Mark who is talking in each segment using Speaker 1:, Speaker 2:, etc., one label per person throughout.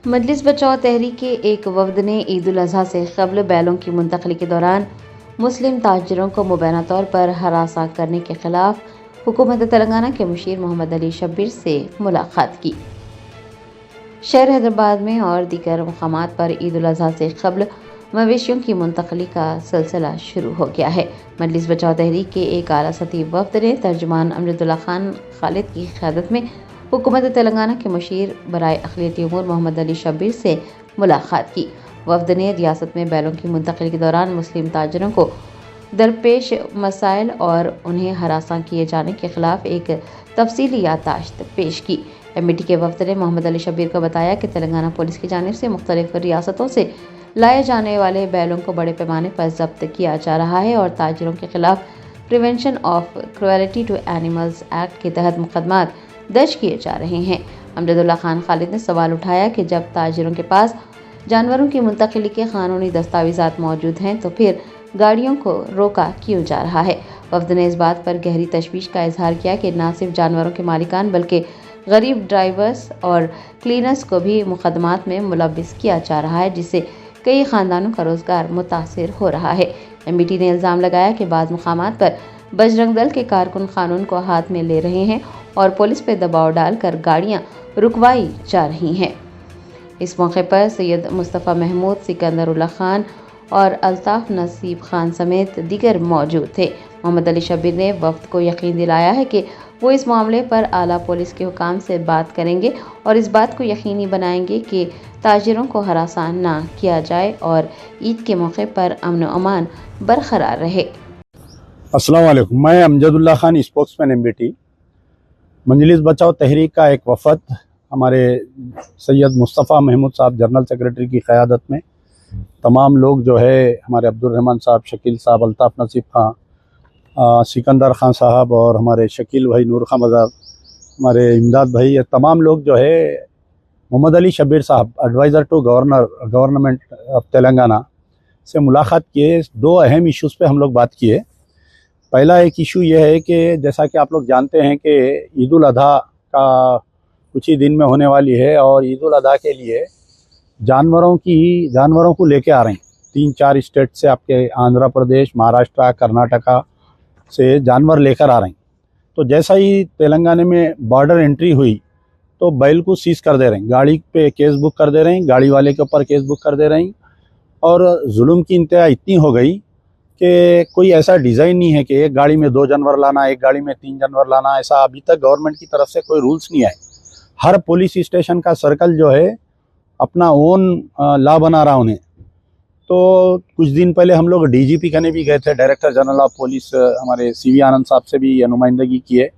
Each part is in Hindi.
Speaker 1: मजलिस बचाओ तहरीक के एक वफद ने ईद उल अजहा से कबल बैलों की मुंतकली के दौरान मुस्लिम ताजिरों को मुबैना तौर पर हरासा करने के खिलाफ हुकूमत तेलंगाना के मुशीर मोहम्मद अली शब्बीर से मुलाकात की। शहर हैदराबाद में और दीगर मकामात पर ईद उल अजहा से कबल मवेशियों की मुंतकली का सिलसिला शुरू हो गया है। मजलिस बचाओ तहरीक के एक आला सतही वफद ने तर्जुमान अमजदुल्ला खान खालिद की क़यादत में हुकूमत तेलंगाना के मुशीर बराए अक़लियती उमूर मोहम्मद अली शब्बीर से मुलाकात की। वफद ने रियासत में बैलों की मुंतकली के दौरान मुस्लिम ताजिरों को दरपेश मसाइल और उन्हें हरासा किए जाने के खिलाफ एक तफसीली याददाश्त पेश की। एमईटी के वफद ने मोहम्मद अली शब्बीर को बताया कि तेलंगाना पुलिस की जानिब से मुख्तलिफ रियासतों से लाए जाने वाले बैलों को बड़े पैमाने पर जब्त किया जा रहा है और ताजिरों के खिलाफ prevention of cruelty to animals act के तहत मुकदमात दर्ज किए जा रहे हैं। अमजदुल्ला खान खालिद ने सवाल उठाया कि जब ताजिरों के पास जानवरों की मुंतकली के कानूनी दस्तावेजात मौजूद हैं तो फिर गाड़ियों को रोका क्यों जा रहा है। वफद ने इस बात पर गहरी तशवीश का इजहार किया कि न सिर्फ जानवरों के मालिकान बल्कि गरीब ड्राइवर्स और क्लीनर्स को भी मुकदमात में मुलव्विस किया जा रहा है, जिससे कई ख़ानदानों का रोज़गार मुतासिर हो रहा है। एमईटी ने इल्ज़ाम लगाया कि बाज़ मुकामात पर बजरंग दल के कारकुन कानून को हाथ में ले रहे हैं और पुलिस पर दबाव डालकर गाड़ियां रुकवाई जा रही हैं। इस मौके पर सैयद मुस्तफ़ा महमूद, सिकंदरुल्लाह खान और अल्ताफ़ नसीब खान समेत दीगर मौजूद थे। मोहम्मद अली शब्बीर ने वफ़द को यकीन दिलाया है कि वो इस मामले पर आला पुलिस के हुकाम से बात करेंगे और इस बात को यकीनी बनाएंगे कि ताजिरों को हरासा ना किया जाए और ईद के मौके पर अमन व अमान बरकरार रहे।
Speaker 2: अस्सलाम वालेकुम। मैं अमजदुल्ला खान, स्पोक्समैन एमबीटी। मजलिस बचाओ तहरीक का एक वफद हमारे सैयद मुस्तफ़ा महमूद साहब जनरल सेक्रेटरी की क़यादत में, तमाम लोग जो है हमारे अब्दुल रहमान साहब, शकील साहब, अल्ताफ़ नसीब खां, सिकंदर खान साहब और हमारे शकील भाई, नूर खां मज़ार, हमारे इमदाद भाई, ये तमाम लोग जो है Mohammad Ali Shabbir sahab, adviser to government of Telangana से मुलाकात किए। दो अहम इश्यूज़ पे हम लोग बात किए। पहला एक इशू ये है कि जैसा कि आप लोग जानते हैं कि ईद उल अजहा का कुछ ही दिन में होने वाली है और ईद उल अजहा के लिए जानवरों को लेके आ रहे हैं 3-4 स्टेट से, आपके आंध्र प्रदेश, महाराष्ट्र, कर्नाटका से जानवर लेकर आ रहे हैं। तो जैसा ही तेलंगाना में बॉर्डर एंट्री हुई तो बैल को सीज कर दे रहे हैं, गाड़ी पे केस बुक कर दे रहे हैं, गाड़ी वाले के ऊपर केस बुक कर दे रहे हैं और जुल्म की इंतहा इतनी हो गई कि कोई ऐसा डिज़ाइन नहीं है कि एक गाड़ी में 2 जानवर लाना, एक गाड़ी में 3 जानवर लाना। ऐसा अभी तक गवर्नमेंट की तरफ से कोई रूल्स नहीं आए। हर पुलिस स्टेशन का सर्कल जो है अपना ओन लॉ बना रहा उन्हें। तो कुछ दिन पहले हम लोग डीजीपी कने भी गए थे, डायरेक्टर जनरल ऑफ पुलिस, हमारे सीवी आनंद साहब से भी नुमाइंदगी किए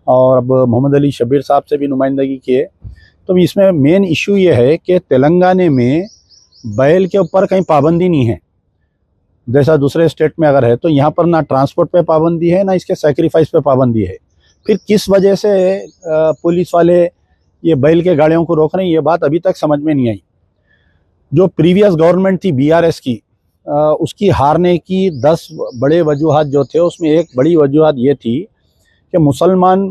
Speaker 2: और अब मोहम्मद अली शब्बीर साहब से भी नुमाइंदगी किए। तो इसमें मेन इशू ये है कि तेलंगाना में बैल के ऊपर कहीं पाबंदी नहीं है जैसा दूसरे स्टेट में अगर है। तो यहाँ पर ना ट्रांसपोर्ट पे पाबंदी है, ना इसके सैक्रिफाइस पे पाबंदी है। फिर किस वजह से पुलिस वाले ये बैल के गाड़ियों को रोक रहे हैं, ये बात अभी तक समझ में नहीं आई। जो प्रीवियस गवर्नमेंट थी बीआरएस की, उसकी हारने की 10 बड़े वजूहात जो थे, उसमें एक बड़ी वजूहात ये थी कि मुसलमान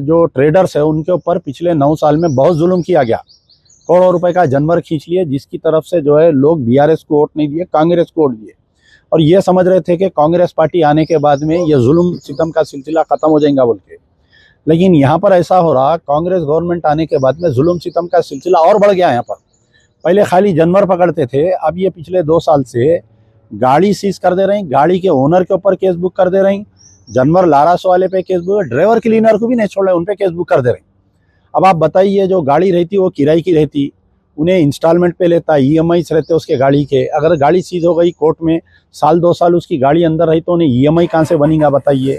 Speaker 2: जो ट्रेडर्स है उनके ऊपर पिछले 9 साल में बहुत जुल्म किया गया। करोड़ों रुपए का जानवर खींच लिए, जिसकी तरफ से जो है लोग बीआरएस को वोट नहीं दिए, कांग्रेस को वोट दिए और ये समझ रहे थे कि कांग्रेस पार्टी आने के बाद में ये जुल्म सितम का सिलसिला ख़त्म हो जाएगा बोल के। लेकिन यहाँ पर ऐसा हो रहा, कांग्रेस गवर्नमेंट आने के बाद में जुल्म सितम का सिलसिला और बढ़ गया। यहाँ पर पहले खाली जानवर पकड़ते थे, अब ये पिछले 2 साल से गाड़ी सीज कर दे रहे हैं, गाड़ी के ओनर के ऊपर केस बुक कर दे रहे हैं, जानवर लारास वाले पे केस बुक, ड्राइवर क्लीनर को भी नहीं छोड़ रहे, उन पर केस बुक कर दे रहे हैं। अब आप बताइए, जो गाड़ी रहती वो किराए की रहती, उन्हें इंस्टॉलमेंट पे लेता, ईएमआई रहते उसके गाड़ी के। अगर गाड़ी सीज हो गई कोर्ट में, 1-2 साल उसकी गाड़ी अंदर रही तो उन्हें ईएमआई कहाँ से बनेगा बताइए।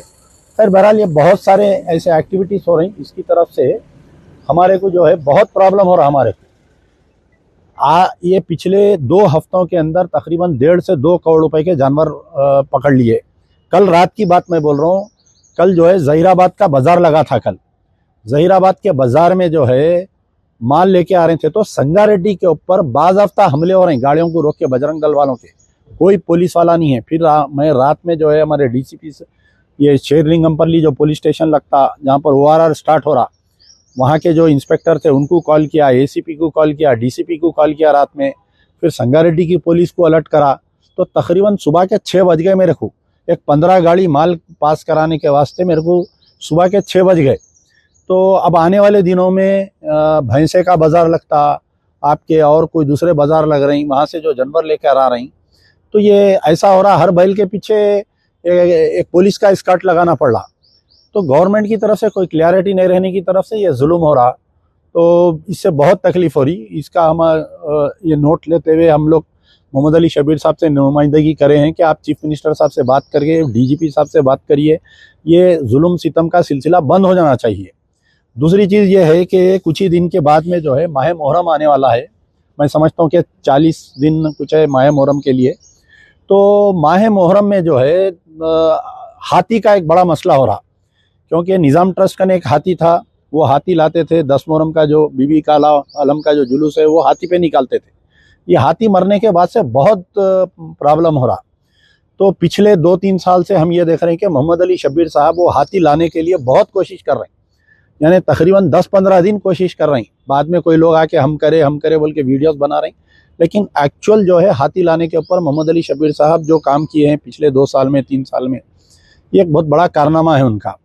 Speaker 2: खैर बहरहाल ये बहुत सारे ऐसे एक्टिविटीज़ हो रही, इसकी तरफ से हमारे को जो है बहुत प्रॉब्लम हो रहा। हमारे को ये पिछले 2 हफ्तों के अंदर तकरीबन 1.5 से 2 करोड़ रुपए के जानवर पकड़ लिए। कल रात की बात मैं बोल रहा हूँ, कल जो है ज़हीराबाद का बाज़ार लगा था। कल ज़हीराबाद के बाज़ार में जो है माल लेके आ रहे थे, तो संगारेड्डी के ऊपर बाज़ाफ्ता हमले हो रहे हैं, गाड़ियों को रोक के बजरंग दल वालों के। कोई पुलिस वाला नहीं है। फिर मैं रात में जो है हमारे डीसीपी से, ये शेरलिंगमपल्ली जो पुलिस स्टेशन लगता, जहाँ पर ओआरआर स्टार्ट हो रहा, वहाँ के जो इंस्पेक्टर थे उनको कॉल किया, एसीपी को कॉल किया, डीसीपी को कॉल किया रात में, फिर संगारेड्डी की पुलिस को अलर्ट करा। तो तकरीबन सुबह के 6 बज गए मेरे को। एक 15 गाड़ी माल पास कराने के वास्ते मेरे को सुबह के 6 बज गए। तो अब आने वाले दिनों में भैंसे का बाज़ार लगता, आपके और कोई दूसरे बाज़ार लग रही, वहाँ से जो जानवर लेकर आ रही, तो ये ऐसा हो रहा, हर बैल के पीछे एक पुलिस का स्कर्ट लगाना पड़ रहा। तो गवर्नमेंट की तरफ से कोई क्लैरिटी नहीं रहने की तरफ से ये जुल्म हो रहा, तो इससे बहुत तकलीफ हो रही। इसका हम ये नोट लेते हुए हम लोग मोहम्मद अली शब्बीर साहब से नुमाइंदगी करे हैं कि आप चीफ मिनिस्टर साहब से बात करके, डीजीपी साहब से बात करिए, ये जुल्म सितम का सिलसिला बंद हो जाना चाहिए। दूसरी चीज़ ये है कि कुछ ही दिन के बाद में जो है माह मुहर्रम आने वाला है। मैं समझता हूँ कि 40 दिन कुछ है माह मुहर्रम के लिए। तो माह मुहर्रम में जो है हाथी का एक बड़ा मसला हो रहा, क्योंकि निज़ाम ट्रस्ट का एक हाथी था, वो हाथी लाते थे। 10 मुहर्रम का जो बीबी का आलम का जो जुलूस है वो हाथी पे निकालते थे। ये हाथी मरने के बाद से बहुत प्रॉब्लम हो रहा। तो पिछले 2-3 साल से हम ये देख रहे हैं कि मोहम्मद अली शब्बीर साहब वो हाथी लाने के लिए बहुत कोशिश कर रहे हैं, यानी तकरीबन 10-15 दिन कोशिश कर रहे हैं। बाद में कोई लोग आके हम करे बोल के वीडियोस बना रहे हैं, लेकिन एक्चुअल जो है हाथी लाने के ऊपर मोहम्मद अली शब्बीर साहब जो काम किए हैं पिछले 2 साल में, 3 साल में, ये एक बहुत बड़ा कारनामा है उनका।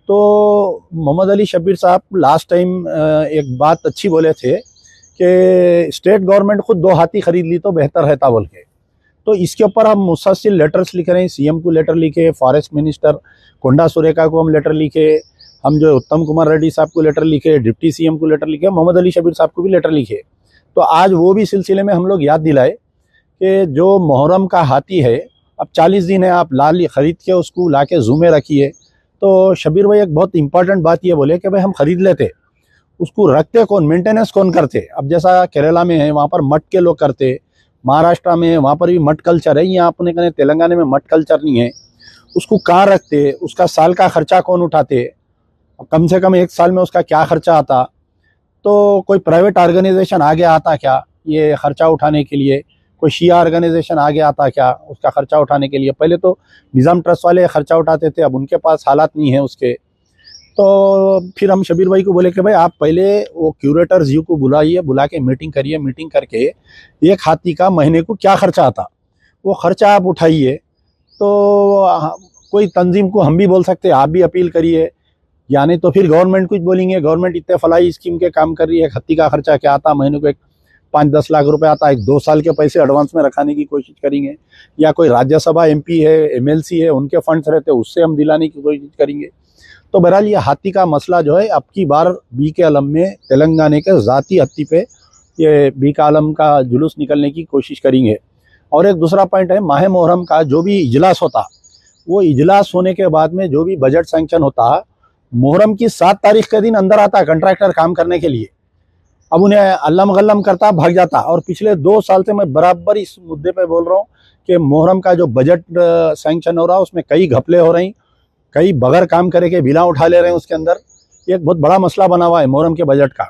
Speaker 2: तो मोहम्मद अली शब्बीर साहब लास्ट टाइम एक बात अच्छी बोले थे कि स्टेट गवर्नमेंट खुद 2 हाथी खरीद ली तो बेहतर रहता बोल के। तो इसके ऊपर हम मुसलसल लेटर्स लिख रहे हैं, सीएम को लेटर लिखे, फॉरेस्ट मिनिस्टर कोंडा सुरेखा को हम लेटर लिखे, हम जो उत्तम कुमार रेड्डी साहब को लेटर लिखे, डिप्टी सीएम को लेटर लिखे, मोहम्मद अली शब्बीर साहब को भी लेटर लिखे। तो आज वो भी सिलसिले में हम लोग याद दिलाए कि जो मुहर्रम का हाथी है, अब 40 दिन है, आप लाल खरीद के उसको ला के जू में रखिए। तो शब्बीर भाई एक बहुत इंपॉर्टेंट बात ये बोले कि भाई हम खरीद लेते, उसको रखते कौन, मेंटेनेंस कौन करते। अब जैसा केरला में है वहाँ पर मठ के लोग करते, महाराष्ट्र में वहाँ पर भी मठ कल्चर है, यहाँ अपने कहने तेलंगाना में मठ कल्चर नहीं है। उसको कहाँ रखते, उसका साल का खर्चा कौन उठाते, कम से कम 1 साल में उसका क्या खर्चा आता। तो कोई प्राइवेट ऑर्गेनाइजेशन आगे आता क्या ये खर्चा उठाने के लिए, कोई शिया ऑर्गेनाइजेशन आगे आता क्या उसका खर्चा उठाने के लिए। पहले तो निज़ाम ट्रस्ट वाले खर्चा उठाते थे, अब उनके पास हालात नहीं है उसके। तो फिर हम शब्बीर भाई को बोले कि भाई आप पहले वो क्यूरेटर जी को बुलाइए, बुला के मीटिंग करिए, मीटिंग करके एक हाथी का महीने को क्या खर्चा आता वो खर्चा आप उठाइए। तो कोई तंजीम को हम भी बोल सकते हैं, आप भी अपील करिए, यानी तो फिर गवर्नमेंट कुछ बोलेंगे, गवर्नमेंट इतने फलाई स्कीम के काम कर रही है, हाथी का खर्चा क्या आता, महीने को एक 5-10 लाख रुपए आता है, 2 साल के पैसे एडवांस में रखाने की कोशिश करेंगे। या कोई राज्यसभा एमपी है, एमएलसी है, उनके फंड्स रहते हैं, उससे हम दिलाने की कोशिश करेंगे। तो बहरहाल ये हाथी का मसला जो है अब की बार बी के आलम में तेलंगाना के ज़ाती हाथी पे ये बी के आलम का जुलूस निकलने की कोशिश करेंगे। और एक दूसरा पॉइंट है, माह मुहर्रम का जो भी इजलास होता, वो इजलास होने के बाद में जो भी बजट सैंक्शन होता, मुहर्रम की 7 तारीख के दिन अंदर आता कंट्रैक्टर काम करने के लिए। अब उन्हें अल्लम गल्लम करता, भाग जाता। और पिछले 2 साल से मैं बराबर इस मुद्दे पे बोल रहा हूँ कि मुहर्रम का जो बजट सैंक्शन हो रहा है उसमें कई घपले हो रही, कई बगैर काम करे के बिना उठा ले रहे हैं। उसके अंदर एक बहुत बड़ा मसला बना हुआ है मुहर्रम के बजट का।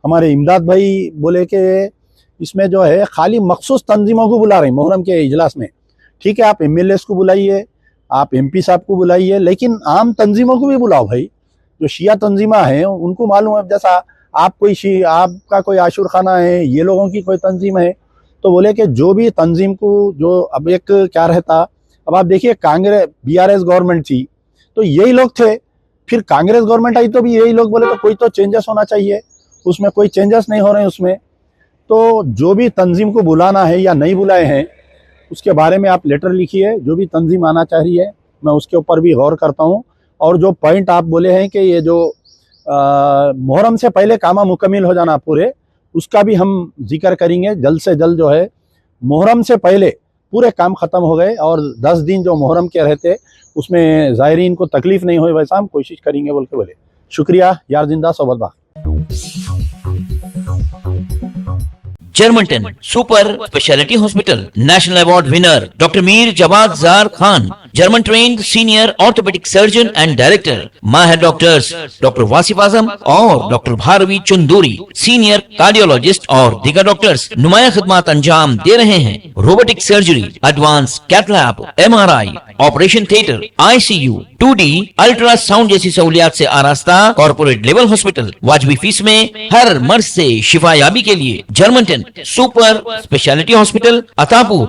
Speaker 2: हमारे इमदाद भाई बोले कि इसमें जो है खाली मखसूस तंजीमों को बुला रहे हैं मुहर्रम के इजलास में। ठीक है, आप एमएलएस को बुलाइए, आप एमपी साहब को बुलाइए, लेकिन आम तंजीमों को भी बुलाओ भाई। जो शिया तंजीमा हैं उनको मालूम है, जैसा आप कोई आपका कोई आशुर खाना है, ये लोगों की कोई तंजीम है। तो बोले कि जो भी तंजीम को जो अब एक क्या रहता, अब आप देखिए कांग्रेस बीआरएस गवर्नमेंट थी तो यही लोग थे, फिर कांग्रेस गवर्नमेंट आई तो भी यही लोग बोले तो कोई तो चेंजेस होना चाहिए, उसमें कोई चेंजेस नहीं हो रहे हैं उसमें। तो जो भी तंजीम को बुलाना है या नहीं बुलाए हैं उसके बारे में आप लेटर लिखिए, जो भी तंजीम आना चाह रही है मैं उसके ऊपर भी गौर करता हूँ। और जो पॉइंट आप बोले हैं कि ये जो मुहर्रम से पहले कामा मुकम्मिल हो जाना पूरे, उसका भी हम जिक्र करेंगे। जल्द से जल्द जो है मुहर्रम से पहले पूरे काम ख़त्म हो गए और 10 दिन जो मुहर्रम के रहते उसमें ज़ायरीन को तकलीफ नहीं हुई, वैसा हम कोशिश करेंगे बोल के बोले। शुक्रिया, यार जिंदा सोबत बा।
Speaker 3: German 10 super speciality hospital, national award winner doctor Mir Jawad Jar Khan, German trained senior orthopaedic surgeon and director, माहिर डॉक्टर्स डॉक्टर वासिफ आजम और doctor Bharvi Chanduri, senior cardiologist और दीगर डॉक्टर्स नुमाया खिदमत अंजाम दे रहे हैं। Robotic surgery, advance cath lab, MRI, operation theatre, ICU, 2D ultrasound जैसी सहूलियात से आरास्ता कॉर्पोरेट लेवल हॉस्पिटल। वाजबी फीस में हर मर्ज से शिफायाबी के लिए German 10 super speciality hospital, Attapur.